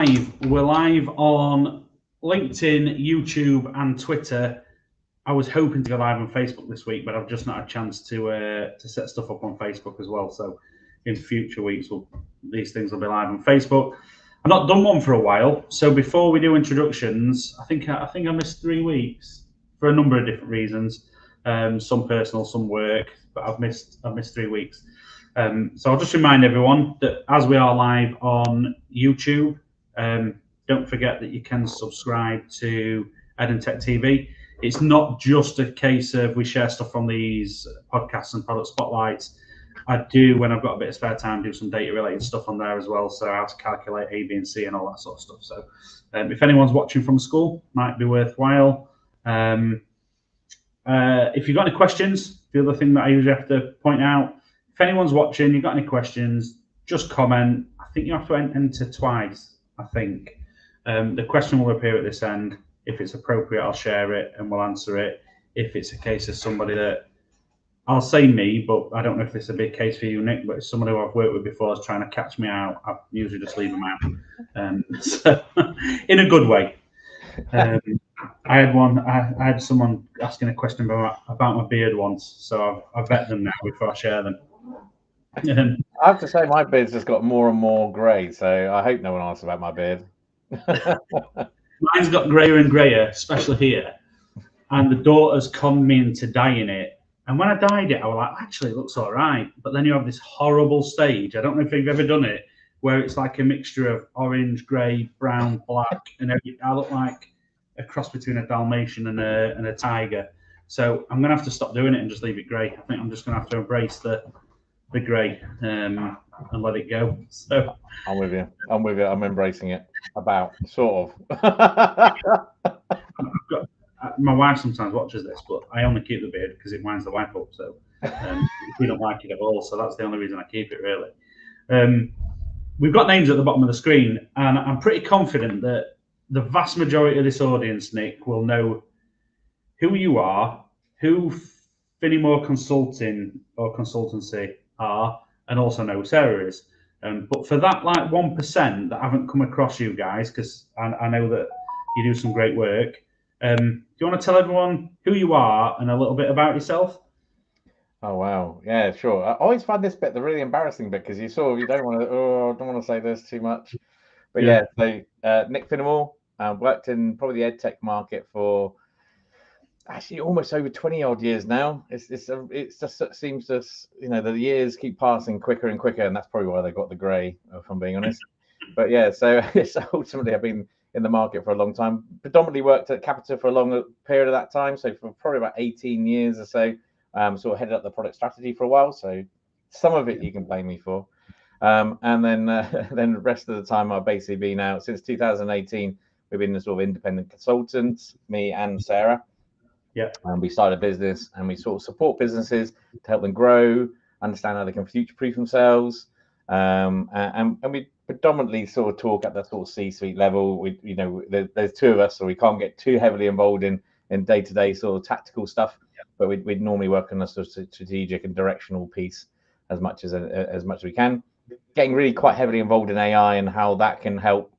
We're live on LinkedIn, YouTube, and Twitter. I was hoping to go live on Facebook this week, but I've just not had a chance to set stuff up on Facebook as well. So in future weeks, these things will be live on Facebook. I've not done one for a while, so before we do introductions, I think I missed 3 weeks for a number of different reasons. Some personal, some work, but I've missed 3 weeks. So I'll just remind everyone that as we are live on YouTube, don't forget that you can subscribe to EdTech TV. It's not just a case of we share stuff from these podcasts and product spotlights. I do, when I've got a bit of spare time, do some data related stuff on there as well. So how to calculate A, B, and C and all that sort of stuff. So if anyone's watching from school, might be worthwhile. If you've got any questions, the other thing that I usually have to point out, if anyone's watching, you've got any questions, just comment. I think you have to enter twice, I think. The question will appear at this end. If it's appropriate, I'll share it and we'll answer it. If it's a case of somebody that, I'll say me, but I don't know if this is a big case for you, Nick, but it's somebody who I've worked with before is trying to catch me out. I usually just leave them out. So, in a good way. I had someone asking a question about my beard once, so I've vet them now before I share them. I have to say my beard's just got more and more grey, so I hope no one asks about my beard. Mine's got greyer and greyer, especially here. And the daughter's conned me into dyeing it. And when I dyed it, I was like, actually, it looks all right. But then you have this horrible stage. I don't know if you've ever done it, where it's like a mixture of orange, grey, brown, black, and I look like a cross between a Dalmatian and a tiger. So I'm going to have to stop doing it and just leave it grey. I think I'm just going to have to embrace the grey and let it go. So I'm with you. I'm embracing it. Sort of. My wife sometimes watches this, but I only keep the beard because it winds the wife up. So we don't like it at all. So that's the only reason I keep it, really. We've got names at the bottom of the screen, and I'm pretty confident that the vast majority of this audience, Nick, will know who you are, who Finnemore Consulting or Consultancy are, and also know who Sarah is. But for that 1% that haven't come across you guys, because I know that you do some great work, do you want to tell everyone who you are and a little bit about yourself? Oh wow, yeah, sure. I always find this bit the really embarrassing bit because you don't want to say this too much. But yeah, so Nick Finnemore, worked in probably the EdTech market for actually almost over 20 odd years now. It just seems to, the years keep passing quicker and quicker, and that's probably why they got the grey, if I'm being honest. But yeah, so ultimately I've been in the market for a long time. Predominantly worked at Capita for a long period of that time, so for probably about 18 years or so. Sort of headed up the product strategy for a while, so some of it you can blame me for. And then the rest of the time I've basically been out since 2018. We've been the sort of independent consultants, me and Sarah. Yeah. And we started a business and we sort of support businesses to help them grow, understand how they can future-proof themselves. And we predominantly sort of talk at the sort of C-suite level. There's two of us, so we can't get too heavily involved in day-to-day sort of tactical stuff. Yeah. But we'd normally work on a sort of strategic and directional piece as much as we can. Getting really quite heavily involved in AI and how that can help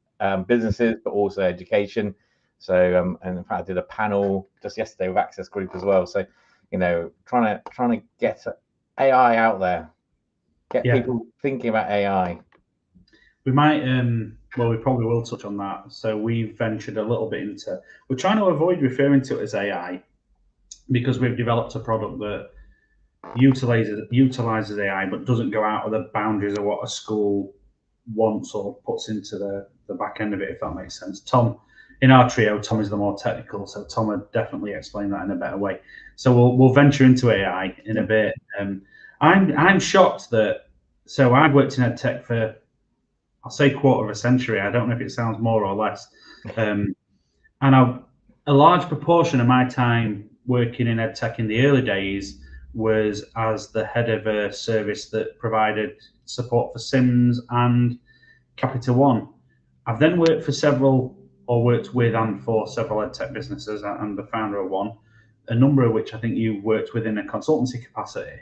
businesses, but also education. So, and in fact, I did a panel just yesterday with Access Group as well. So, trying to get AI out there, get people thinking about AI. We might, we probably will touch on that. So we've ventured a little bit into, we're trying to avoid referring to it as AI because we've developed a product that utilizes AI, but doesn't go out of the boundaries of what a school wants or puts into the back end of it, if that makes sense. Tom, in our trio, Tom is the more technical, so Tom would definitely explain that in a better way. So we'll venture into AI in a bit. I'm shocked that, so I've worked in EdTech for, I'll say quarter of a century. I don't know if it sounds more or less. And a large proportion of my time working in EdTech in the early days was as the head of a service that provided support for Sims and Capita One. I've then worked with and for several EdTech businesses and the founder of one, a number of which I think you worked with in a consultancy capacity.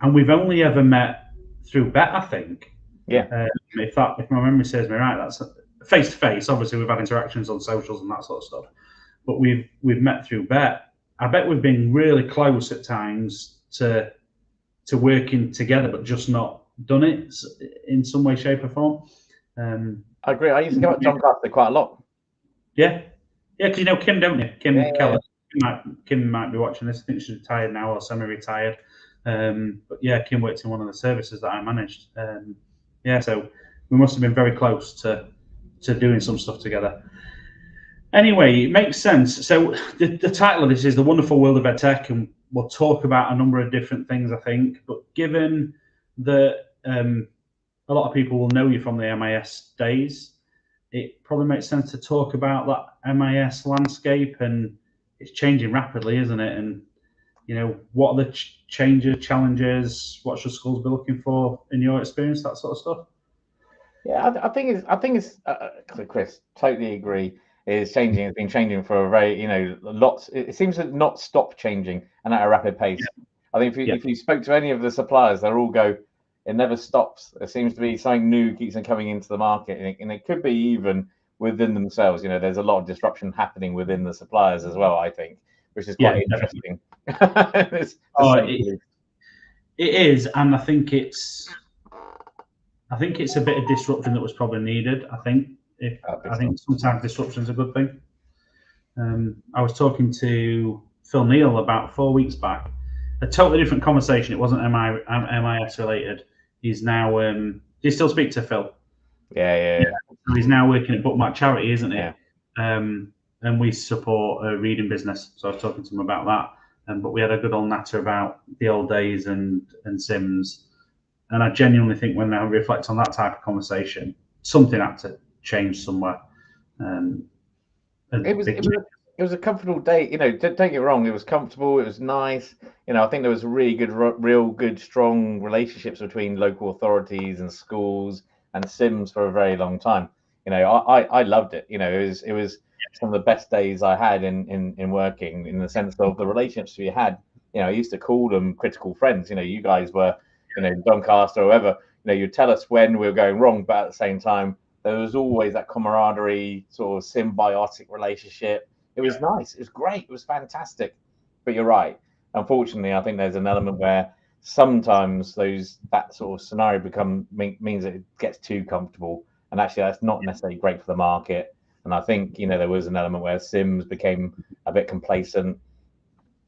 And we've only ever met through Bet, I think. Yeah. If my memory serves me right, that's face to face. Obviously, we've had interactions on socials and that sort of stuff, but we've met through bet. I bet we've been really close at times to working together, but just not done it in some way, shape, or form. I agree. I used to go at Doncaster quite a lot. Yeah, because you know Kim, don't you? Kim Keller. Yeah. Kim might be watching this. I think she's retired now or semi-retired. But yeah, Kim worked in one of the services that I managed. Yeah, so we must have been very close to doing some stuff together. Anyway, it makes sense. So the title of this is The Wonderful World of EdTech, and we'll talk about a number of different things, I think. But given that a lot of people will know you from the MIS days, it probably makes sense to talk about that MIS landscape, and it's changing rapidly, isn't it? And you know, what are the changes, challenges? What should schools be looking for in your experience? That sort of stuff. Yeah, I think it's Chris, totally agree. It's changing. It's been changing for a very, lots. It seems to not stop changing and at a rapid pace. Yeah. I think if you spoke to any of the suppliers, they'll all go, it never stops. There seems to be something new keeps on coming into the market, and it could be even within themselves. You know, there's a lot of disruption happening within the suppliers as well, I think, which is quite interesting. It is, and I think it's a bit of disruption that was probably needed. I think sometimes disruption is a good thing. I was talking to Phil Neal about 4 weeks back, a totally different conversation. It wasn't MIS related. He's now. Do you still speak to Phil? Yeah. So he's now working at Bookmark Charity, isn't he? Yeah. And we support a reading business. So I was talking to him about that. But we had a good old natter about the old days and Sims. And I genuinely think when I reflect on that type of conversation, something had to change somewhere. It was a comfortable day. Don't get me wrong. It was comfortable. It was nice. I think there was really good, real good, strong relationships between local authorities and schools and Sims for a very long time. I loved it. It was some of the best days I had in working, in the sense of the relationships we had. I used to call them critical friends. You guys were, Doncaster or whoever. You'd tell us when we were going wrong, but at the same time, there was always that camaraderie, sort of symbiotic relationship. It was nice. It was great. It was fantastic. But you're right. Unfortunately, I think there's an element where sometimes that sort of scenario means that it gets too comfortable, and actually that's not necessarily great for the market. And I think there was an element where Sims became a bit complacent,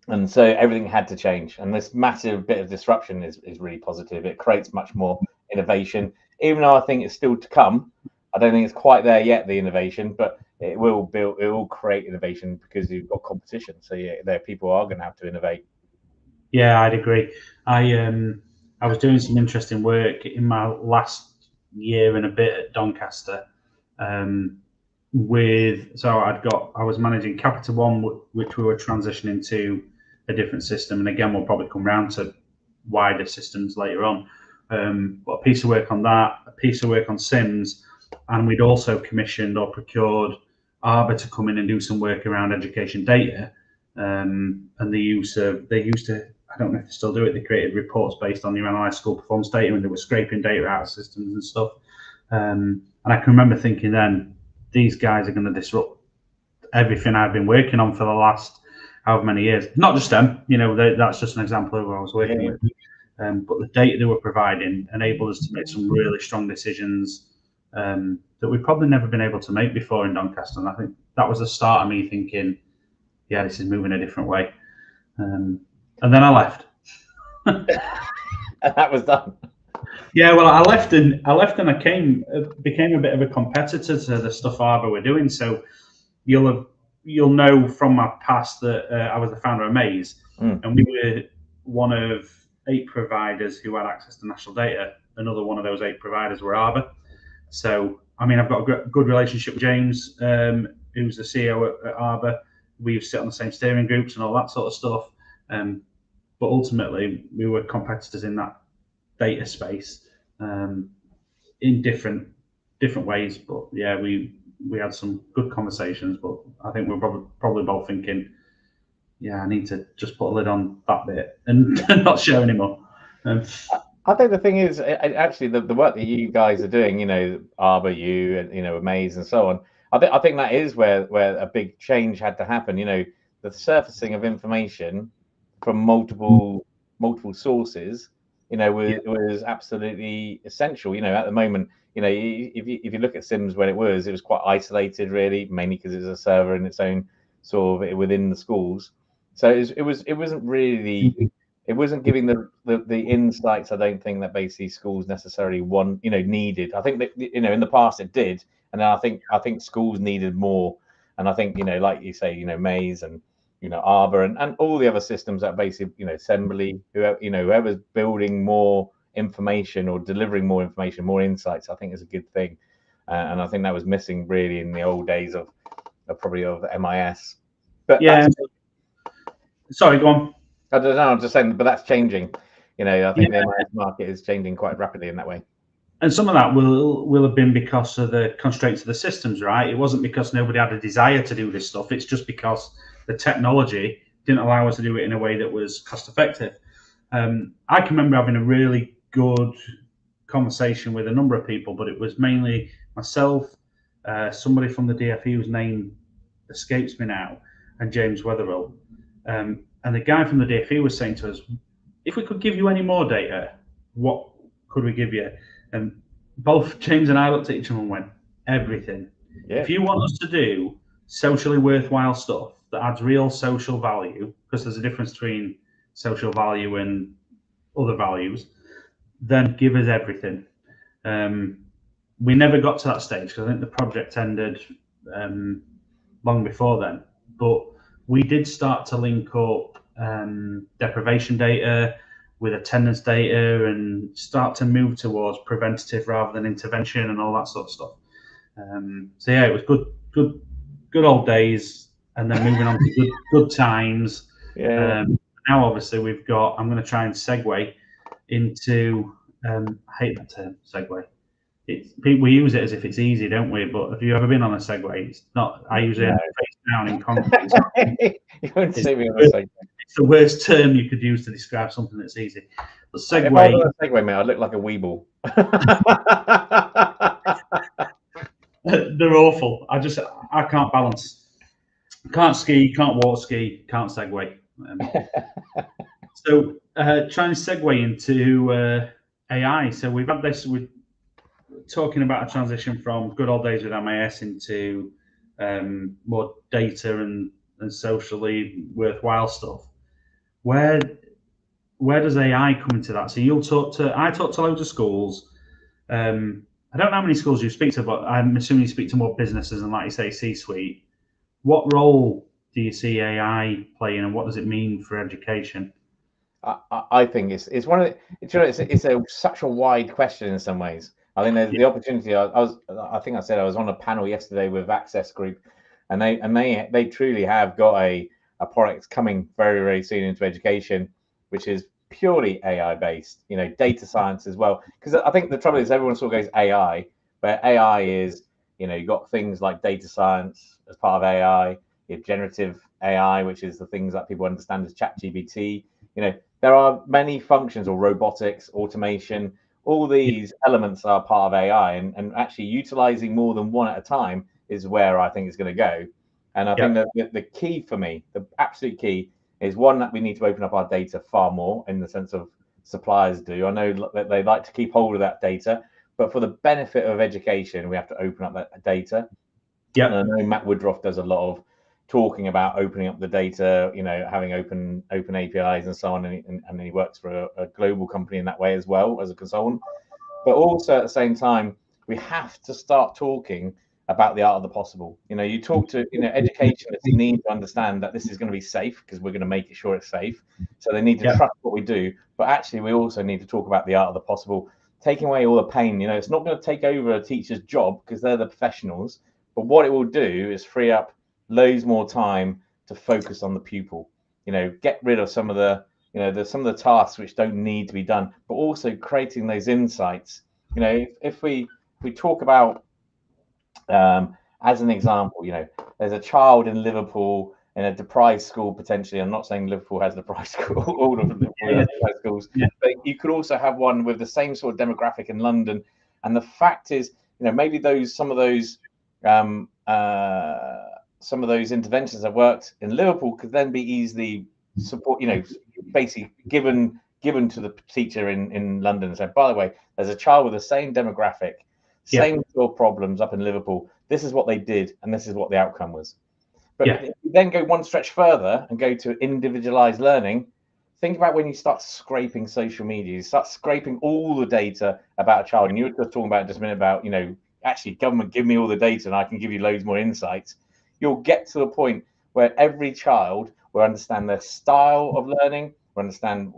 and so everything had to change. And this massive bit of disruption is really positive. It creates much more innovation, even though I think it's still to come. I don't think it's quite there yet, the innovation, but it will create innovation because you've got competition. So yeah, people are going to have to innovate. Yeah, I'd agree. I was doing some interesting work in my last year and a bit at Doncaster. I was managing Capital One, which we were transitioning to a different system, and again we'll probably come round to wider systems later on. But a piece of work on that, a piece of work on Sims, and we'd also commissioned or procured Arbor to come in and do some work around education data, and they used to, I don't know if they still do it, they created reports based on your analysed school performance data, and they were scraping data out of systems and stuff. And I can remember thinking then, these guys are going to disrupt everything I've been working on for the last however many years. Not just them, that's just an example of who I was working with. But the data they were providing enabled us to make some really strong decisions that we've probably never been able to make before in Doncaster. And I think that was the start of me thinking, yeah, this is moving a different way. And then I left. And that was done. Yeah, well, I left and I became a bit of a competitor to the stuff Arbor were doing. So you'll know from my past that I was the founder of Maze, and we were one of 8 providers who had access to national data. Another one of those 8 providers were Arbor. So, I mean, I've got a good relationship with James, who's the CEO at Arbor. We sit on the same steering groups and all that sort of stuff. But ultimately, we were competitors in that data space in different ways. But yeah, we had some good conversations. But I think we're probably both thinking, yeah, I need to just put a lid on that bit and not share anymore. I think the thing is, actually, the work that you guys are doing, Arbor, you, and with Maze and so on. I think that is where a big change had to happen. The surfacing of information from multiple sources, was absolutely essential. At the moment, if you look at Sims when it was quite isolated, really, mainly because it was a server in its own sort of within the schools. So it wasn't really. It wasn't giving the insights. I don't think that basically schools necessarily needed. I think that in the past it did, and then I think schools needed more. And I think like you say, Maze and Arbor and all the other systems that basically Assembly, whoever's building more information or delivering more information, more insights, I think is a good thing. And I think that was missing really in the old days of probably of MIS. But Yeah. Sorry, go on. I don't know. I'm just saying, but that's changing. I think the MIS market is changing quite rapidly in that way. And some of that will have been because of the constraints of the systems, right? It wasn't because nobody had a desire to do this stuff. It's just because the technology didn't allow us to do it in a way that was cost effective. I can remember having a really good conversation with a number of people, but it was mainly myself, somebody from the DFE whose name escapes me now, and James Wetherill. And the guy from the DFE was saying to us, if we could give you any more data, what could we give you? And both James and I looked at each other and went, everything. Yeah. If you want us to do socially worthwhile stuff that adds real social value, because there's a difference between social value and other values, then give us everything. We never got to that stage because I think the project ended long before then. But we did start to link up deprivation data with attendance data and start to move towards preventative rather than intervention and all that sort of stuff. So yeah, it was good old days, and then moving on to good times. Yeah. Now obviously we've got. I'm going to try and segue into. I hate that term, segue. We use it as if it's easy, don't we? But have you ever been on a Segway? It's not. I usually end face down in concrete. You wouldn't see me on a Segway. It's the worst term you could use to describe something that's easy. But Segway. If I was on a Segway, mate, I'd look like a weeble. They're awful. I can't balance. Can't ski. Can't water ski. Can't Segway. So trying to segue into AI. So we've had this. We're talking about a transition from good old days with MIS into more data and socially worthwhile stuff. Where does AI come into that? So I talk to loads of schools. I don't know how many schools you speak to, but I'm assuming you speak to more businesses and, like you say, C-suite. What role do you see AI playing, and what does it mean for education? I think it's one of the, it's such a wide question in some ways. I think there's the opportunity. I think I said I was on a panel yesterday with Access Group, and they truly have got a product coming very, very soon into education, which is purely AI based, data science as well. Because I think the trouble is everyone sort of goes AI, but AI is, you've got things like data science as part of AI, you have generative AI, which is the things that people understand as ChatGPT. There are many functions, or robotics, automation. All these elements are part of AI, and actually utilizing more than one at a time is where I think it's going to go. And I think that the key for me, the absolute key, is one, that we need to open up our data far more, in the sense of suppliers do. I know that they like to keep hold of that data, but for the benefit of education, we have to open up that data. Yeah. And I know Matt Woodruff does a lot of talking about opening up the data, having open APIs and so on, and he works for a global company in that way as well as a consultant. But also at the same time, we have to start talking about the art of the possible. You talk to educationists need to understand that this is going to be safe, because we're going to make sure it's safe. So they need to trust what we do. But actually, we also need to talk about the art of the possible, taking away all the pain. It's not going to take over a teacher's job, because they're the professionals. But what it will do is free up loads more time to focus on the pupil. Get rid of some of the some of the tasks which don't need to be done, but also creating those insights. If we talk about as an example, there's a child in Liverpool, in a deprived school potentially. I'm not saying Liverpool has deprived school, all of Liverpool has deprived schools, but you could also have one with the same sort of demographic in London. And the fact is, maybe some of those interventions that worked in Liverpool could then be easily basically given to the teacher in London and said, by the way, there's a child with the same demographic, same sort of problems up in Liverpool. This is what they did, and this is what the outcome was. But if you then go one stretch further and go to individualized learning, think about when you start scraping social media, you start scraping all the data about a child. And you were just talking about just a minute about, actually, government, give me all the data and I can give you loads more insights. You'll get to a point where every child will understand their style of learning, will understand,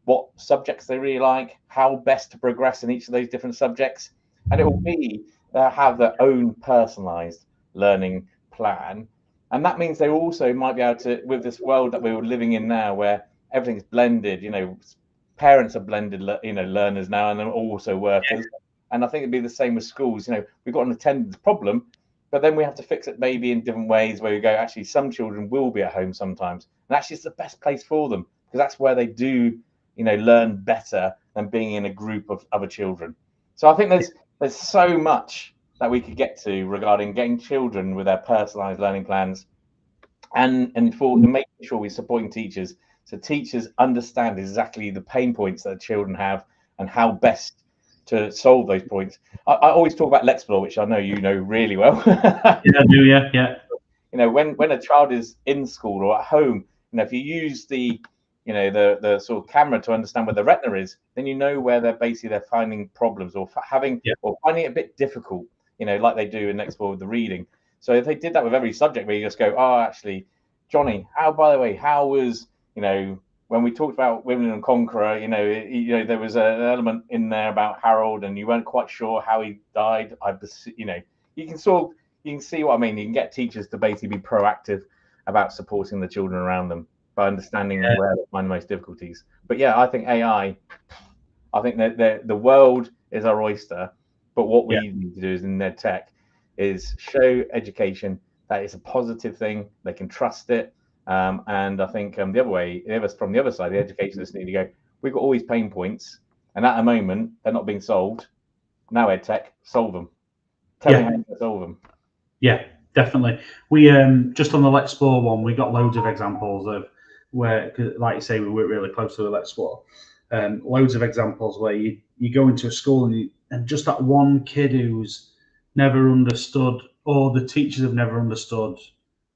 what subjects they really like, how best to progress in each of those different subjects. And it will be have their own personalized learning plan. And that means they also might be able to, with this world that we're living in now, where everything's blended, parents are blended, learners now, and they're also workers. And I think it'd be the same with schools. We've got an attendance problem, but then we have to fix it maybe in different ways where we go, actually, some children will be at home sometimes. And actually, it's the best place for them because that's where they do, learn better than being in a group of other children. So I think there's so much that we could get to regarding getting children with their personalized learning plans and for making sure we're supporting teachers so teachers understand exactly the pain points that children have and how best to solve those points. I always talk about Lexplore, which I know you know really well. Yeah, I do, yeah. When a child is in school or at home, if you use the sort of camera to understand where the retina is, then where they're finding problems or finding it a bit difficult, like they do in Lexplore with the reading. So if they did that with every subject, where you just go, oh, actually, Johnny, how was, when we talked about Women and Conqueror, there was an element in there about Harold, and you weren't quite sure how he died. You can see what I mean. You can get teachers to basically be proactive about supporting the children around them by understanding where they find the most difficulties. But I think AI, I think that the world is our oyster, but what we need to do is in EdTech is show education that it's a positive thing. They can trust it. And I think from the other side, the educationists need to go, we've got all these pain points, and at the moment, they're not being solved. Now, EdTech, solve them. Tell me how to solve them. Yeah, definitely. We just on the Lexplore one, we got loads of examples of where, like you say, we work really closely with Lexplore. Loads of examples where you go into a school and just that one kid who's never understood, or the teachers have never understood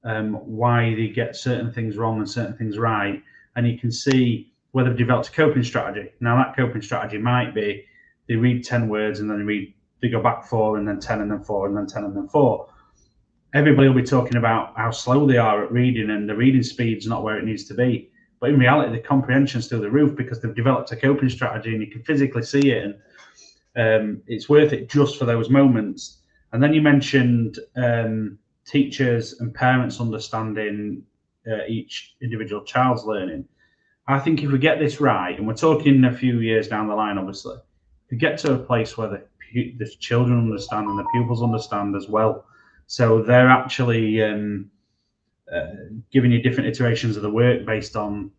why they get certain things wrong and certain things right, and you can see where they've developed a coping strategy. Now that coping strategy might be they read 10 words and then they go back 4 and then 10 and then 4 and then 10 and then 4. Everybody will be talking about how slow they are at reading and the reading speed's not where it needs to be. But in reality, the comprehension's through the roof because they've developed a coping strategy and you can physically see it. And it's worth it just for those moments. And then you mentioned teachers and parents understanding each individual child's learning. I think if we get this right, and we're talking a few years down the line, obviously, we get to a place where the children understand and the pupils understand as well. So they're actually giving you different iterations of the work based on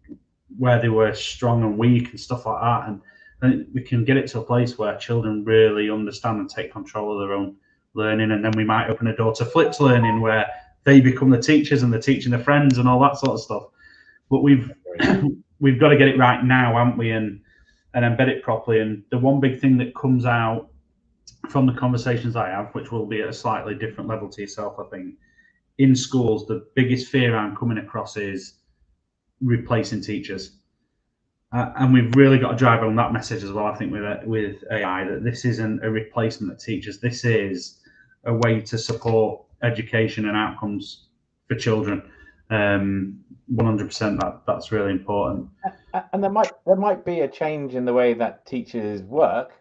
where they were strong and weak and stuff like that. And we can get it to a place where children really understand and take control of their own learning. And then we might open a door to flipped learning where they become the teachers and they're teaching their friends and all that sort of stuff. But we've got to get it right now, haven't we? And embed it properly. And the one big thing that comes out from the conversations I have, which will be at a slightly different level to yourself, I think, in schools, the biggest fear I'm coming across is replacing teachers. And we've really got to drive home that message as well, I think, with AI, that this isn't a replacement of teachers. This is a way to support education and outcomes for children. 100%, that's really important. And there might be a change in the way that teachers work.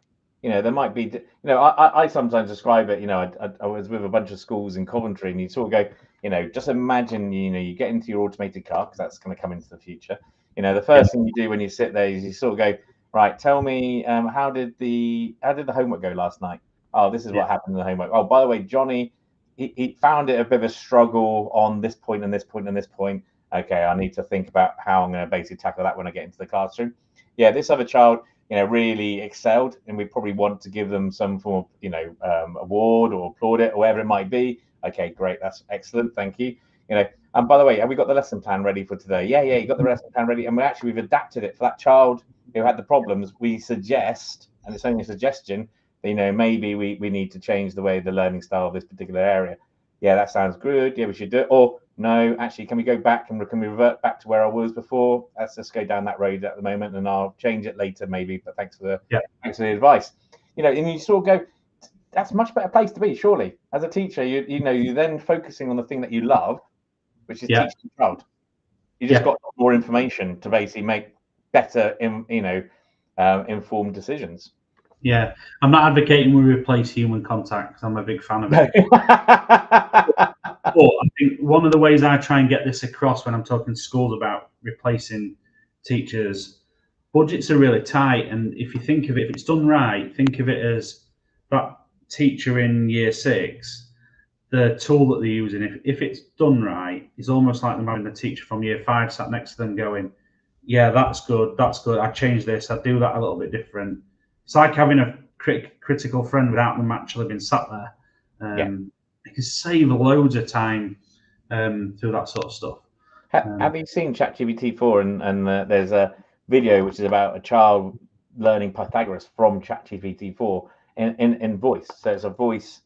There might be, I sometimes describe it, I was with a bunch of schools in Coventry and you sort of go, just imagine, you get into your automated car, because that's going to come into the future. The first thing you do when you sit there is you sort of go, right, tell me, how did the homework go last night? Oh, this is what happened in the homework. Oh, by the way, Johnny he found it a bit of a struggle on this point and this point and this point. Okay, I need to think about how I'm going to basically tackle that when I get into the classroom. Yeah, this other child, really excelled, and we probably want to give them some form of, award or plaudit or whatever it might be. Okay, great, that's excellent, thank you. And by the way, have we got the lesson plan ready for today? Yeah, you got the lesson plan ready, and we've adapted it for that child who had the problems. We suggest, and it's only a suggestion, that, maybe we need to change the way the learning style of this particular area. Yeah, that sounds good. Yeah, we should do it. Or no, actually, can we go back and can we revert back to where I was before? Let's just go down that road at the moment, and I'll change it later, maybe. But thanks for the advice. And you sort of go, that's a much better place to be, surely. As a teacher, you're then focusing on the thing that you love, which is teaching the child. You just got more information to basically make better, informed decisions. Yeah, I'm not advocating we replace human contact because I'm a big fan of it. But I think one of the ways I try and get this across when I'm talking to schools about replacing teachers, budgets are really tight. And if you think of it, if it's done right, think of it as that teacher in year 6, the tool that they're using, if it's done right, is almost like them having the teacher from year 5 sat next to them going, yeah, that's good. I changed this. I do that a little bit different. It's like having a critical friend without them actually being sat there. It can save loads of time through that sort of stuff. Have you seen ChatGPT-4? And there's a video which is about a child learning Pythagoras from ChatGPT-4 in voice. So it's a voice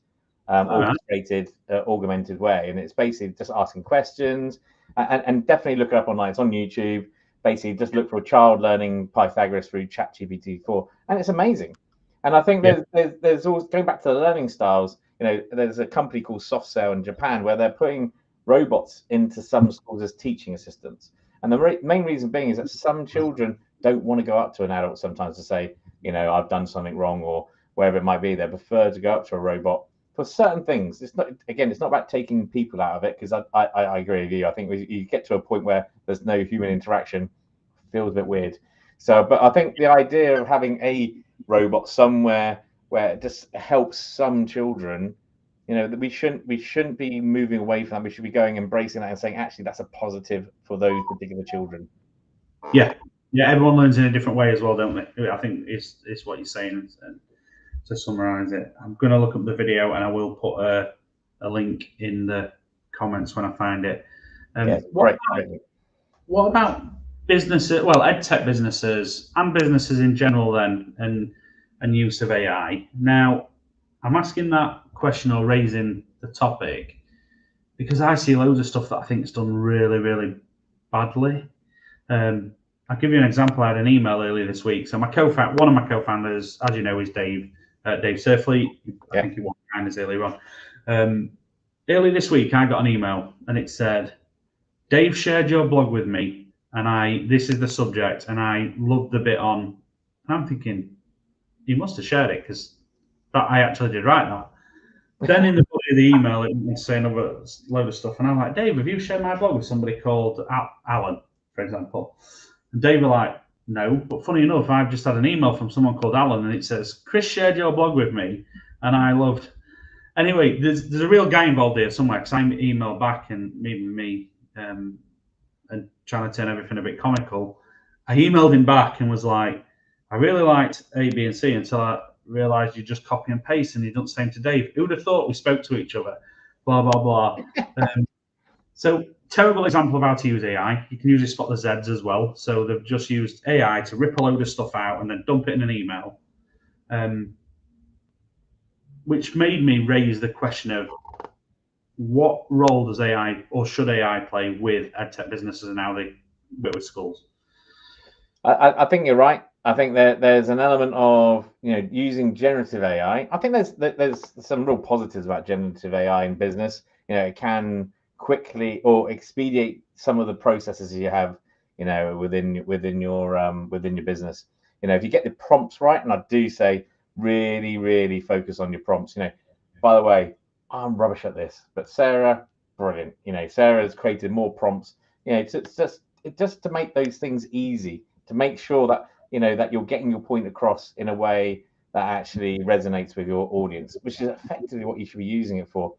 orchestrated, augmented way, and it's basically just asking questions. And definitely look it up online. It's on YouTube. Basically, just look for a child learning Pythagoras through ChatGPT-4, and it's amazing. And I think there's always, going back to the learning styles. There's a company called SoftSale in Japan where they're putting robots into some schools as teaching assistants. And the main reason being is that some children don't want to go up to an adult sometimes to say, I've done something wrong or wherever it might be. They prefer to go up to a robot for certain things. It's not about taking people out of it, because I agree with you. I think you get to a point where there's no human interaction, feels a bit weird. So, but I think the idea of having a robot somewhere where it just helps some children, that we shouldn't be moving away from that. We should be embracing that and saying, actually, that's a positive for those particular children. Yeah, everyone learns in a different way as well, don't they? I think it's what you're saying. And to summarize it, I'm going to look up the video and I will put a link in the comments when I find it. What about businesses? Well, EdTech businesses and businesses in general, then, and use of AI. Now, I'm asking that question or raising the topic because I see loads of stuff that I think is done really, really badly. I'll give you an example. I had an email earlier this week. So one of my co-founders, as you know, is Dave Surfleet. I think he won kindness earlier on. Earlier this week, I got an email and it said, Dave shared your blog with me, and this is the subject, and I loved the bit on. And I'm thinking, you must have shared it because I actually did write that. Then in the body of the email, it was saying a load of stuff, and I'm like, Dave, have you shared my blog with somebody called Alan, for example? And Dave was like, no, but funny enough, I've just had an email from someone called Alan, and it says, Chris shared your blog with me, and I loved. Anyway, there's a real guy involved here somewhere, because I emailed back and me and trying to turn everything a bit comical. I emailed him back and was like, I really liked A, B, and C until I realised you just copy and paste and you don't say to Dave. Who would have thought we spoke to each other? Blah, blah, blah. So terrible example of how to use AI. You can usually spot the Zs as well. So they've just used AI to rip a load of stuff out and then dump it in an email, which made me raise the question of what role does AI or should AI play with EdTech businesses and how they work with schools? I think you're right. I think there's an element of using generative AI. I think there's some real positives about generative AI in business. It can quickly or expedite some of the processes you have within your business. If you get the prompts right, and I do say really focus on your prompts. By the way, I'm rubbish at this, but Sarah, brilliant. Sarah has created more prompts. It's just to make those things easy, to make sure that that you're getting your point across in a way that actually resonates with your audience, which is effectively what you should be using it for.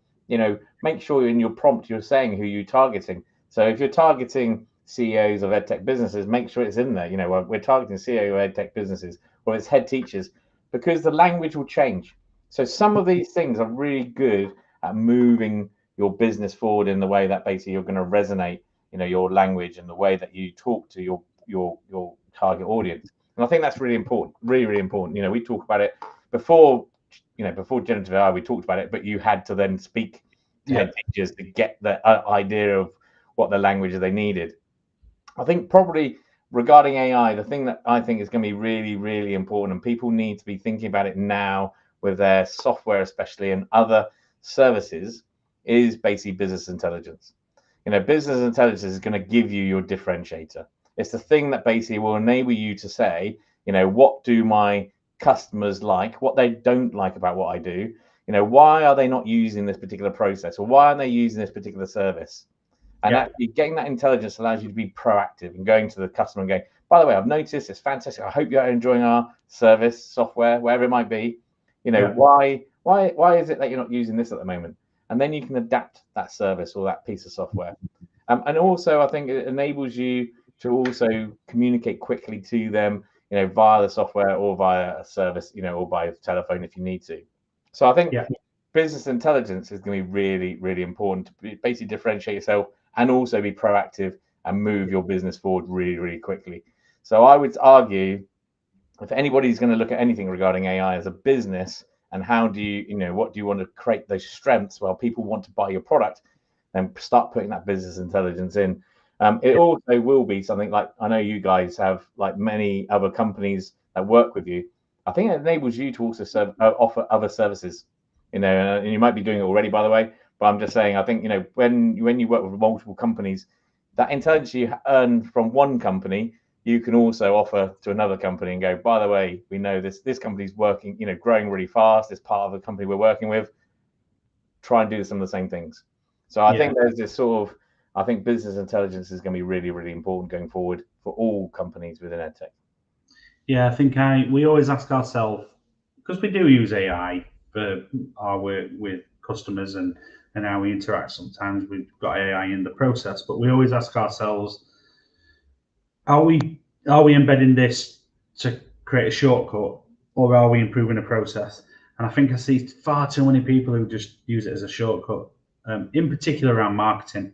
make sure in your prompt you're saying who you're targeting. So if you're targeting CEOs of EdTech businesses, make sure it's in there. We're targeting CEO of EdTech businesses, or it's head teachers, because the language will change. So some of these things are really good at moving your business forward in the way that basically you're going to resonate, your language and the way that you talk to your target audience. And I think that's really important, really, really important. We talk about it before, before generative AI, we talked about it, but you had to then speak to head teachers to get the idea of what the language they needed. I think probably regarding AI, the thing that I think is going to be really, really important, and people need to be thinking about it now with their software, especially, and other services, is basically business intelligence. Business intelligence is going to give you your differentiator. It's the thing that basically will enable you to say, what do my customers like, what they don't like about what I do, why are they not using this particular process, or why aren't they using this particular service? And actually getting that intelligence allows you to be proactive and going to the customer and going, by the way, I've noticed it's fantastic. I hope you're enjoying our service, software, wherever it might be. Why is it that you're not using this at the moment? And then you can adapt that service or that piece of software. And also, I think it enables you to also communicate quickly to them, via the software or via a service, or by telephone if you need to. So I think business intelligence is going to be really, really important to basically differentiate yourself and also be proactive and move your business forward really, really quickly. So I would argue, if anybody's going to look at anything regarding AI as a business, and how do you, what do you want to create those strengths while people want to buy your product, then start putting that business intelligence in. It also will be something like, I know you guys have like many other companies that work with you. I think it enables you to also offer other services, and you might be doing it already, by the way. But I'm just saying, I think, when you work with multiple companies, that intelligence you earn from one company, you can also offer to another company and go, by the way, we know this company's working, growing really fast. It's part of the company we're working with. Try and do some of the same things. So I think there's this sort of, I think business intelligence is going to be really, really important going forward for all companies within EdTech. Yeah, I think we always ask ourselves, because we do use AI for our work with customers and how we interact. Sometimes we've got AI in the process, but we always ask ourselves, are we embedding this to create a shortcut, or are we improving the process? And I think I see far too many people who just use it as a shortcut, in particular around marketing.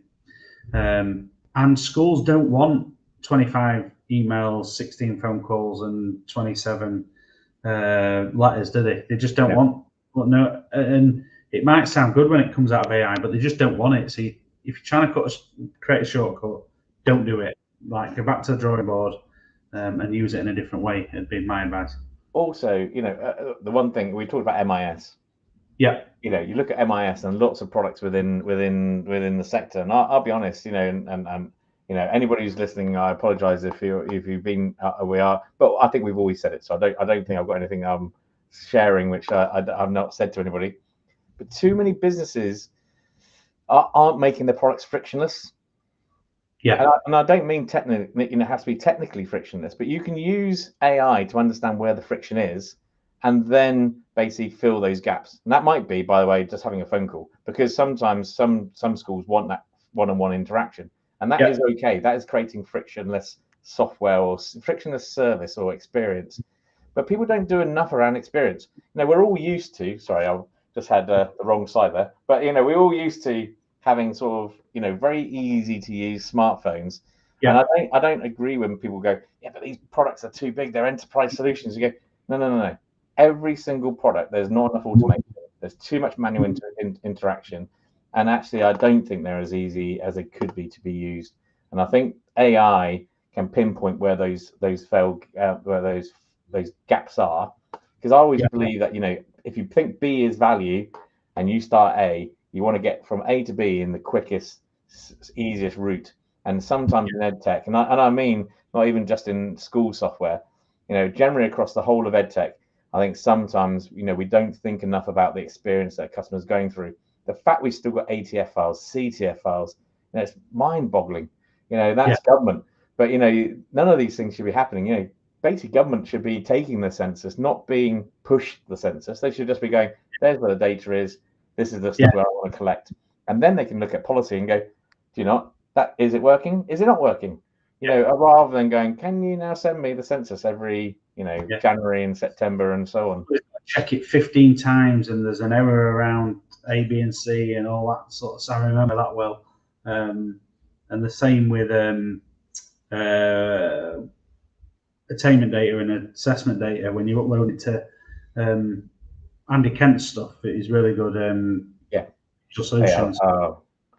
And schools don't want 25 emails, 16 phone calls, and 27 letters, do they? They just don't want. Well, no, and it might sound good when it comes out of AI, but they just don't want it. So if you're trying to create a shortcut, don't do it. Like, go back to the drawing board and use it in a different way. It'd be my advice. Also, the one thing we talked about, MIS. Yeah. You look at MIS and lots of products within the sector, and I'll be honest, and anybody who's listening, I apologize if you've been we are, but I think we've always said it, so I don't think I've got anything I'm sharing which I've not said to anybody. But too many businesses aren't making their products frictionless. Yeah. And I don't mean technically, it has to be technically frictionless, but you can use AI to understand where the friction is, and then basically fill those gaps. And that might be, by the way, just having a phone call, because sometimes some schools want that one-on-one interaction, and that is okay. That is creating frictionless software or frictionless service or experience. But people don't do enough around experience. We're all used to. Sorry, I just had the wrong side there. But we're all used to having sort of very easy to use smartphones. And I don't agree when people go, yeah, but these products are too big. They're enterprise solutions. You go, no. Every single product, there's not enough automation. There's too much manual interaction, and actually, I don't think they're as easy as they could be to be used. And I think AI can pinpoint where those gaps are, because I always believe that if you think B is value, and you start A, you want to get from A to B in the quickest, easiest route. And sometimes in EdTech, and I mean not even just in school software, generally across the whole of EdTech. I think sometimes, we don't think enough about the experience that customers are going through. The fact we've still got ATF files, CTF files, it's mind-boggling. That's government. But, none of these things should be happening. Basically, government should be taking the census, not being pushed the census. They should just be going, there's where the data is. This is the stuff where I want to collect. And then they can look at policy and go, do you not? That is it working? Is it not working? You know, rather than going, can you now send me the census every, January and September and so on? Check it 15 times and there's an error around A, B, and C and all that sort of stuff. I remember that well. And the same with attainment data and assessment data. When you upload it to Andy Kent's stuff, it is really good. Solutions.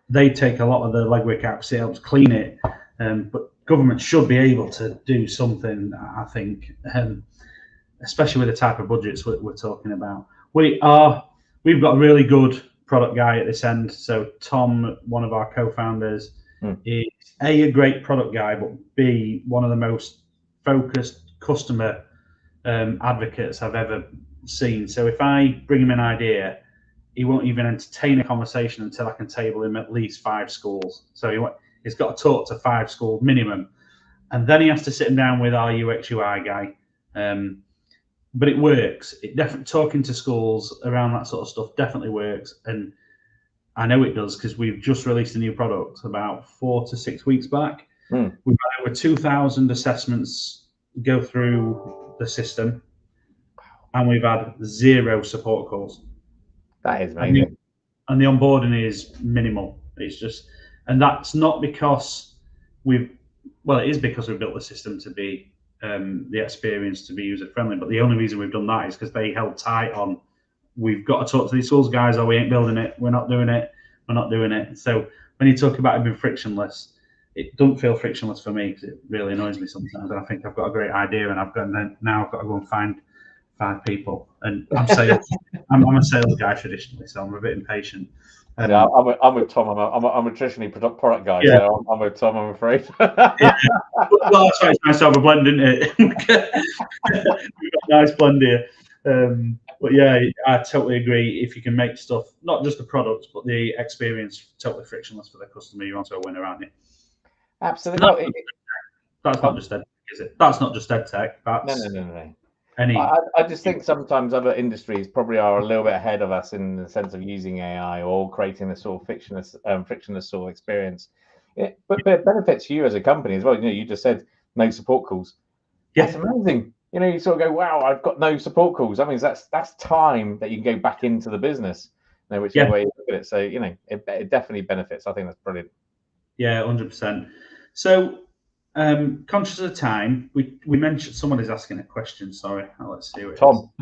They take a lot of the legwork out. It helps clean it. But government should be able to do something, I think, especially with the type of budgets we're talking about. We've got a really good product guy at this end. So Tom, one of our co-founders, is a great product guy, but B, one of the most focused customer advocates I've ever seen. So if I bring him an idea, he won't even entertain a conversation until I can table him at least 5 schools. So he's got to talk to 5 schools minimum, and then he has to sit him down with our UX UI guy. But it works. It definitely, talking to schools around that sort of stuff definitely works, and I know it does because we've just released a new product about 4 to 6 weeks back. We've had over 2,000 assessments go through the system, and we've had 0 support calls. That is amazing. And the onboarding is minimal. It's just, and that's not because it is because we've built the system to be the experience to be user friendly. But the only reason we've done that is because they held tight on, we've got to talk to these schools guys, or we ain't building it. We're not doing it. We're not doing it. So when you talk about it being frictionless, it doesn't feel frictionless for me because it really annoys me sometimes. And I think I've got a great idea, and now I've got to go and find 5 people. And I'm sales. I'm a sales guy traditionally, so I'm a bit impatient. I'm with Tom. I'm a traditionally product guy, so I'm with Tom, I'm afraid. Well, that's why it's nice to have a blend, isn't it? We've got a nice blend here. But yeah, I totally agree. If you can make stuff, not just the products, but the experience totally frictionless for the customer, you're onto a winner, aren't you? Absolutely. That's not just EdTech, is it? That's not just EdTech. That's no. Any. I just think sometimes other industries probably are a little bit ahead of us in the sense of using AI or creating this sort of frictionless sort of experience. But it benefits you as a company as well. You just said no support calls. That's amazing. You sort of go, wow, I've got no support calls. That means that's time that you can go back into the business. Whichever way you look at it. So it definitely benefits. I think that's brilliant. Yeah, 100%. So. Conscious of time, we mentioned someone is asking a question. Sorry, let's see what Tom.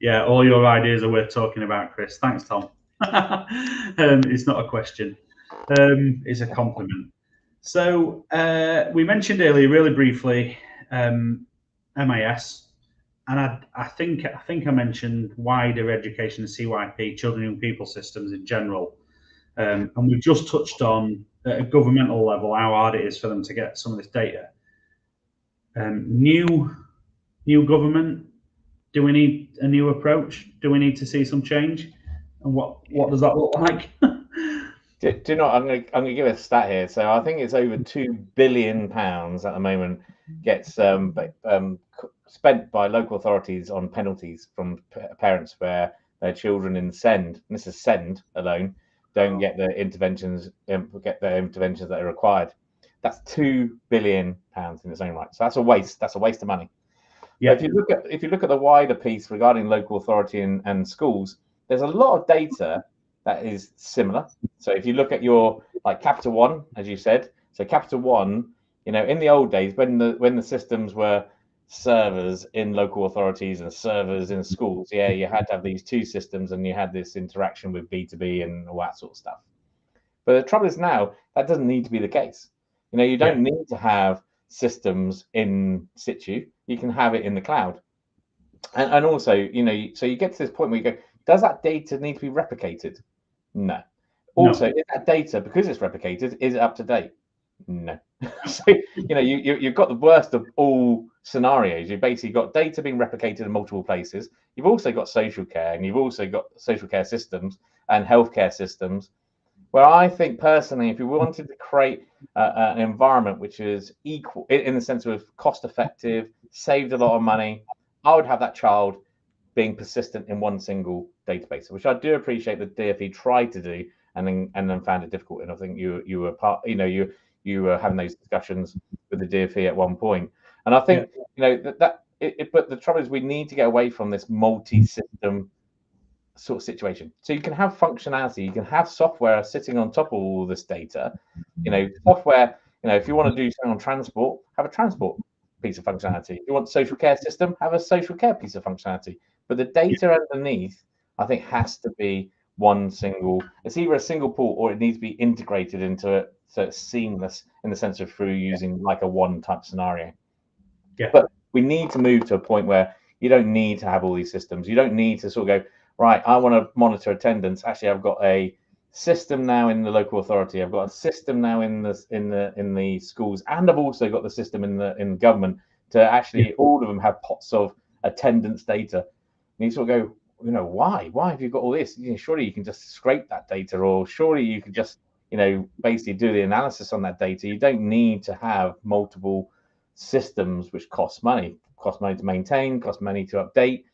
Yeah, all your ideas are worth talking about, Chris. Thanks, Tom. It's not a question; it's a compliment. So we mentioned earlier, really briefly, MIS, and I think I mentioned wider education and CYP, children and young people systems in general, and we've just touched on. At a governmental level, how hard it is for them to get some of this data. New government, do we need a new approach? Do we need to see some change? And what does that look like? Do you know? I'm gonna give a stat here. So I think it's over £2 billion at the moment gets spent by local authorities on penalties from parents where their children in SEND, and this is SEND alone, don't get the interventions that are required. That's £2 billion in its own right. So that's a waste. That's a waste of money. Yeah. If you look at the wider piece regarding local authority and schools, there's a lot of data that is similar. So if you look at your Capital One, as you said, so Capital One, in the old days when the systems were servers in local authorities and servers in schools, you had to have these 2 systems and you had this interaction with B2B and all that sort of stuff. But the trouble is now that doesn't need to be the case. You don't need to have systems in situ. You can have it in the cloud. And also, so you get to this point where you go, does that data need to be replicated? No. Also, is that data, because it's replicated, is it up to date? No. So you've got the worst of all scenarios. You've basically got data being replicated in multiple places. You've also got social care, and you've also got social care systems and healthcare systems. Where I think personally, if you wanted to create an environment which is equal in the sense of cost effective, saved a lot of money, I would have that child being persistent in one single database, which I do appreciate the DfE tried to do, and then found it difficult. And I think you were part, you were having those discussions with the DfE at one point. And I think but the trouble is we need to get away from this multi-system sort of situation. So you can have functionality, you can have software sitting on top of all this data. Software. If you want to do something on transport, have a transport piece of functionality. If you want a social care system, have a social care piece of functionality. But the data underneath, I think, has to be one single. It's either a single pool or it needs to be integrated into it, so it's seamless in the sense of through using like a one type scenario. Yeah. But we need to move to a point where you don't need to have all these systems. You don't need to sort of go, right, I want to monitor attendance. Actually, I've got a system now in the local authority. I've got a system now in the schools, and I've also got the system in government to actually all of them have pots of attendance data. And you sort of go, why have you got all this? Surely you can just scrape that data, or surely you can just basically do the analysis on that data. You don't need to have multiple systems which cost money to maintain, cost money to update.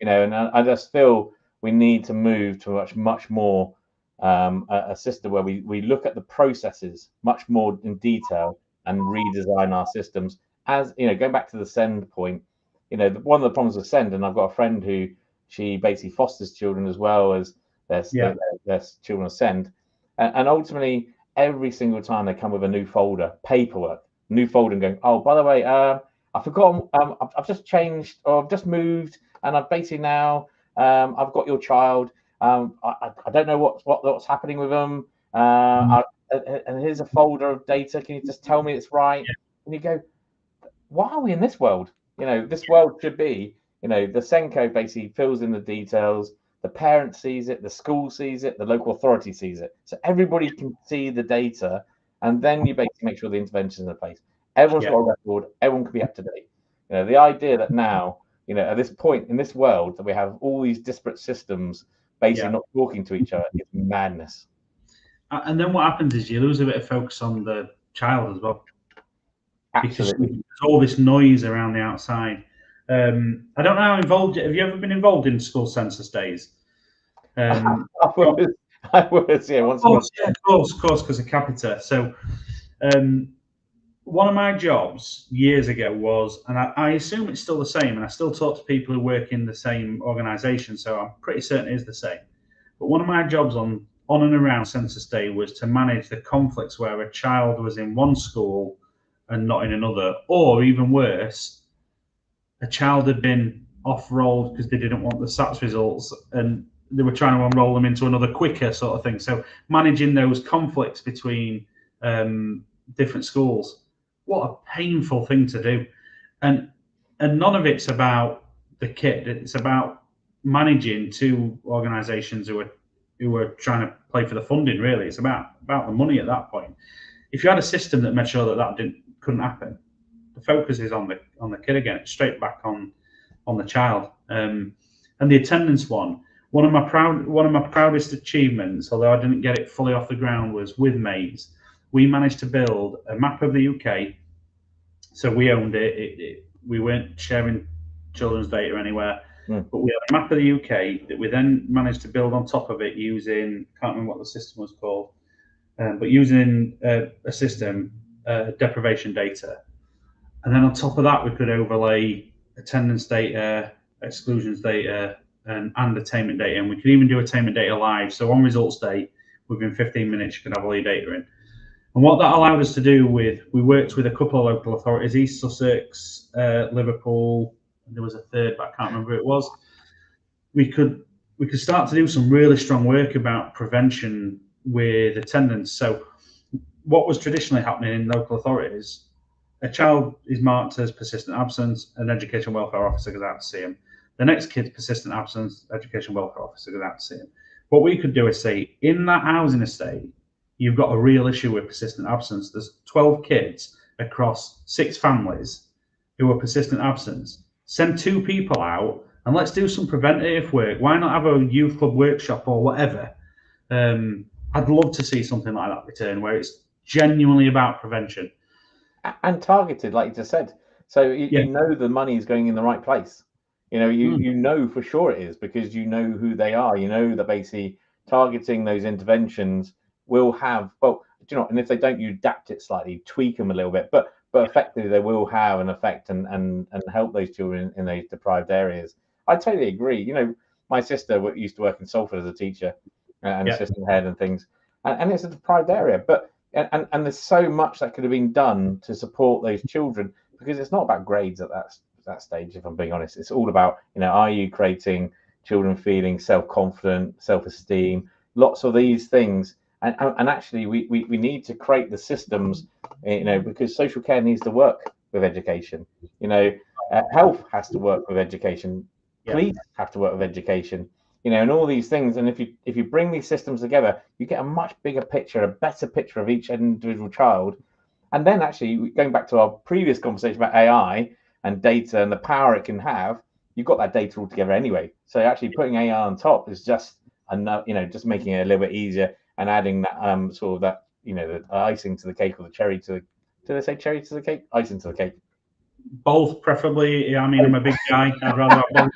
And I just feel we need to move to much more a system where we look at the processes much more in detail and redesign our systems. As going back to the send point, one of the problems with send, and I've got a friend who she basically fosters children as well as their children of send, and ultimately every single time they come with a new folder, paperwork, new folder, and going, oh, by the way, I forgot, I've just changed, or I've just moved, and I've basically now I've got your child. I don't know what's happening with them. And here's a folder of data. Can you just tell me it's right? And you go, why are we in this world? This world should be, the Senko basically fills in the details. The parent sees it, the school sees it, the local authority sees it. So everybody can see the data, and then you basically make sure the interventions are in place. Everyone's got a record. Everyone can be up to date. The idea that now, at this point in this world, that we have all these disparate systems basically not talking to each other is madness. And then what happens is you lose a bit of focus on the child as well. Absolutely. Because there's all this noise around the outside. I don't know how involved. Have you ever been involved in school census days? I was, yeah. Of course, because of Capita. So, one of my jobs years ago was, and I assume it's still the same, and I still talk to people who work in the same organisation, so I'm pretty certain it is the same. But one of my jobs on and around census day was to manage the conflicts where a child was in one school and not in another, or even worse, a child had been off-rolled because they didn't want the SATs results and they were trying to enroll them into another quicker sort of thing. So managing those conflicts between different schools, what a painful thing to do. And none of it's about the kid. It's about managing two organisations who are trying to play for the funding, really. It's about the money at that point. If you had a system that made sure that couldn't happen, the focus is on the kid again. It's straight back on the child. And the attendance one of my proudest achievements, although I didn't get it fully off the ground, was with Maze. We managed to build a map of the UK. So we owned it. We weren't sharing children's data anywhere, but we had a map of the UK that we then managed to build on top of it using, I can't remember what the system was called, but using a system, deprivation data. And then on top of that, we could overlay attendance data, exclusions data, and attainment data. And we could even do attainment data live. So on results day, within 15 minutes, you could have all your data in. And what that allowed us to do we worked with a couple of local authorities, East Sussex, Liverpool, and there was a third, but I can't remember who it was. We could start to do some really strong work about prevention with attendance. So what was traditionally happening in local authorities, a child is marked as persistent absence, an education welfare officer goes out to see him. The next kid's persistent absence, education welfare officer goes out to see him. What we could do is say, in that housing estate, you've got a real issue with persistent absence. There's 12 kids across 6 families who are persistent absence. Send 2 people out and let's do some preventative work. Why not have a youth club workshop or whatever? I'd love to see something like that return where it's genuinely about prevention. And targeted, like you just said. So you know the money is going in the right place. You know for sure it is, because you know who they are. You know that basically targeting those interventions will have, well, and if they don't, you adapt it slightly, tweak them a little bit, but effectively they will have an effect and help those children in those deprived areas. I totally agree. My sister used to work in Salford as a teacher and assistant head and things, and it's a deprived area, but and there's so much that could have been done to support those children, because it's not about grades at that stage. If I'm being honest, it's all about, are you creating children feeling self-confident, self-esteem, lots of these things. And actually, we need to create the systems, because social care needs to work with education. Health has to work with education. Police have to work with education. And all these things. And if you bring these systems together, you get a much bigger picture, a better picture of each individual child. And then actually, going back to our previous conversation about AI and data and the power it can have, you've got that data all together anyway. So actually putting AI on top is just enough, just making it a little bit easier and adding that sort of that, the icing to the cake, or the cherry to the, do they say cherry to the cake? Icing to the cake. Both, preferably. I mean, I'm a big guy. I'd rather have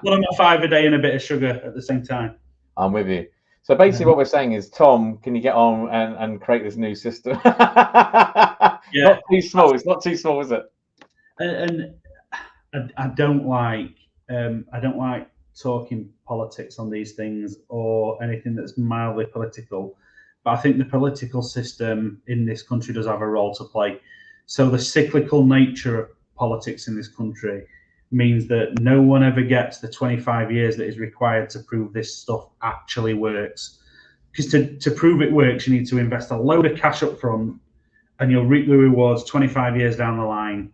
one of my 5 a day and a bit of sugar at the same time. I'm with you. So basically what we're saying is, Tom, can you get on and create this new system? Not too small. It's not too small, is it? And I don't like talking politics on these things or anything that's mildly political, but I think the political system in this country does have a role to play. So the cyclical nature of politics in this country means that no one ever gets the 25 years that is required to prove this stuff actually works. Because to prove it works, you need to invest a load of cash up front, and you'll reap the rewards 25 years down the line.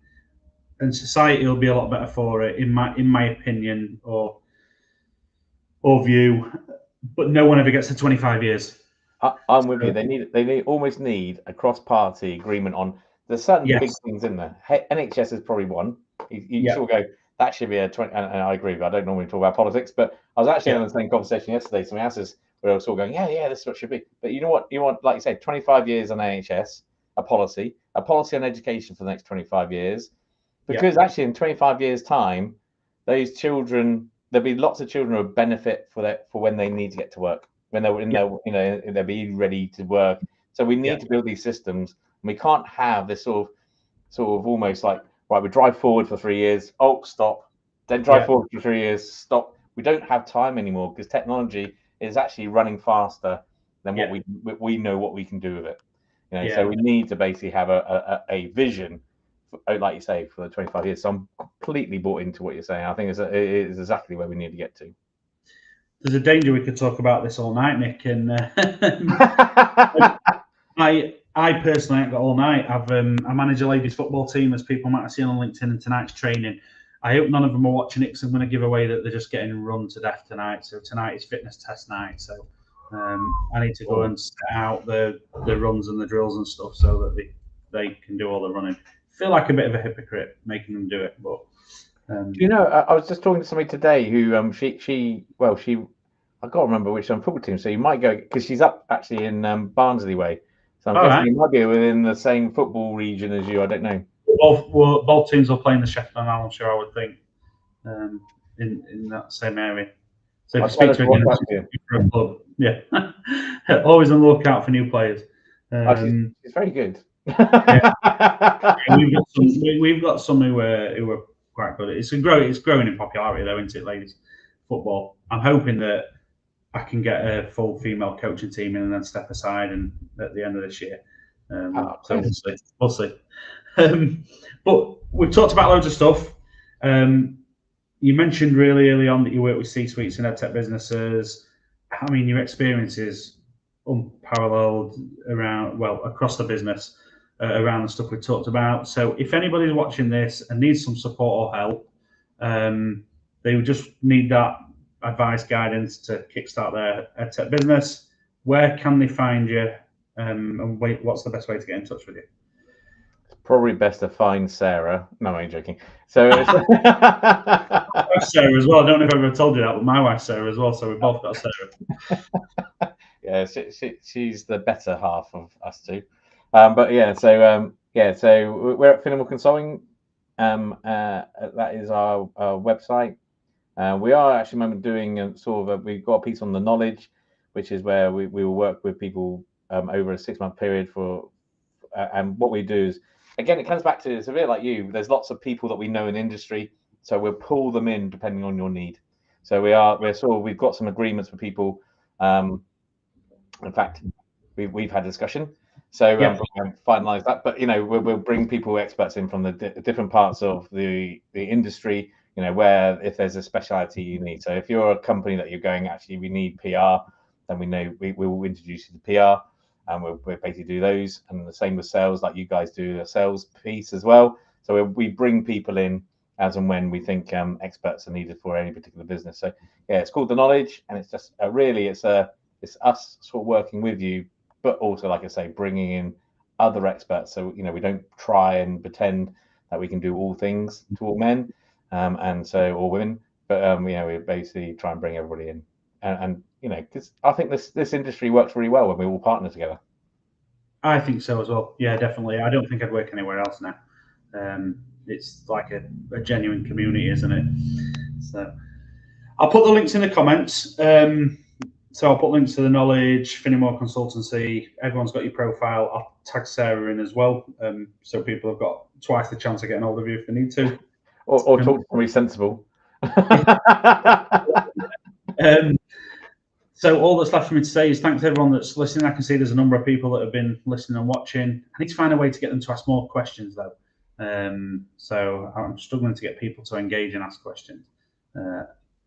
And society will be a lot better for it, in my opinion or view. But no one ever gets to 25 years. I'm with you. They almost need a cross-party agreement on. There's certain big things in there. NHS is probably one. You sort of go, that should be a 20. And I agree. I don't normally talk about politics, but I was actually having the same conversation yesterday. Somebody else is where I was sort of going, yeah, this is what it should be. But you know what? You want, like you said, 25 years on NHS, a policy on education for the next 25 years. Because actually, in 25 years' time, those children, there'll be lots of children who will benefit for when they need to get to work, when they're in they'll be ready to work. So we need to build these systems, and we can't have this sort of almost like, right, we drive forward for 3 years, stop, then drive forward for 3 years, stop. We don't have time anymore, because technology is actually running faster than what we know what we can do with it. So we need to basically have a vision, like you say, for the 25 years. So I'm completely bought into what you're saying. I think it is exactly where we need to get to. There's a danger we could talk about this all night, Nick. And I personally ain't got all night. I manage a ladies football team, as people might have seen on LinkedIn, and tonight's training. I hope none of them are watching it, because I'm going to give away that they're just getting run to death tonight. So tonight is fitness test night. So I need to go and set out the runs and the drills and stuff, so that they can do all the running. Feel like a bit of a hypocrite making them do it, but I was just talking to somebody today who she I can't remember which football team, so you might go, because she's up actually in Barnsley way, so I'm guessing you might be within the same football region as you. I don't know. Both teams will play in the Sheffield and Hallamshire, I would think, in that same area. So if you speak to a club, always on the lookout for new players. She's very good. We've got some who are quite good. It's growing in popularity, though, isn't it, ladies football? I'm hoping that I can get a full female coaching team in and then step aside and at the end of this year. So we'll see. But we've talked about loads of stuff. You mentioned really early on that you work with C-suites and EdTech businesses. I mean, your experience is unparalleled across the business. Around the stuff we talked about. So if anybody's watching this and needs some support or help, they would just need that advice, guidance to kickstart their EdTech business. Where can they find you? And what's the best way to get in touch with you? It's probably best to find Sarah. No, I'm joking. So my wife's Sarah as well. I don't know if I've ever told you that, but my wife's Sarah as well. So we've both got Sarah. Yeah, she's the better half of us two. So we're at Finnemore Consulting. That is our website. We are actually doing we've got a piece on the knowledge, which is where we will work with people over a 6-month period and what we do is, again, it comes back to, it's a bit like you, there's lots of people that we know in industry, so we'll pull them in depending on your need. So we've got some agreements with people. In fact, we've had a discussion, so finalize that. But we'll bring people, experts in from the different parts of the industry. Where if there's a speciality you need. So if you're a company that you're going, actually we need PR, then we will introduce you to PR, and we'll basically do those. And the same with sales, like you guys do a sales piece as well. So we bring people in as and when we think experts are needed for any particular business. So yeah, it's called The Knowledge, and it's just it's us sort of working with you, but also, like I say, bringing in other experts. So we don't try and pretend that we can do all things to all men, or women, but we basically try and bring everybody in, and because I think this industry works really well when we all partner together. I think so as well. Yeah, definitely. I don't think I'd work anywhere else now. It's like a genuine community, isn't it? So I'll put the links in the comments. So I'll put links to the Knowledge, Finnemore Consultancy. Everyone's got your profile. I'll tag Sarah in as well, so people have got twice the chance of getting hold of you if they need to. Or talk to somebody sensible. So all that's left for me to say is thanks to everyone that's listening. I can see there's a number of people that have been listening and watching. I need to find a way to get them to ask more questions, though. So I'm struggling to get people to engage and ask questions.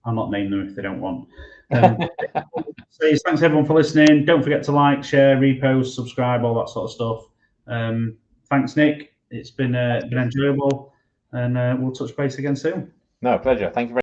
I'll not name them if they don't want. So thanks everyone for listening. Don't forget to like, share, repost, subscribe, all that sort of stuff. Thanks, Nick. It's been enjoyable, and we'll touch base again soon. No, pleasure. Thank you very much.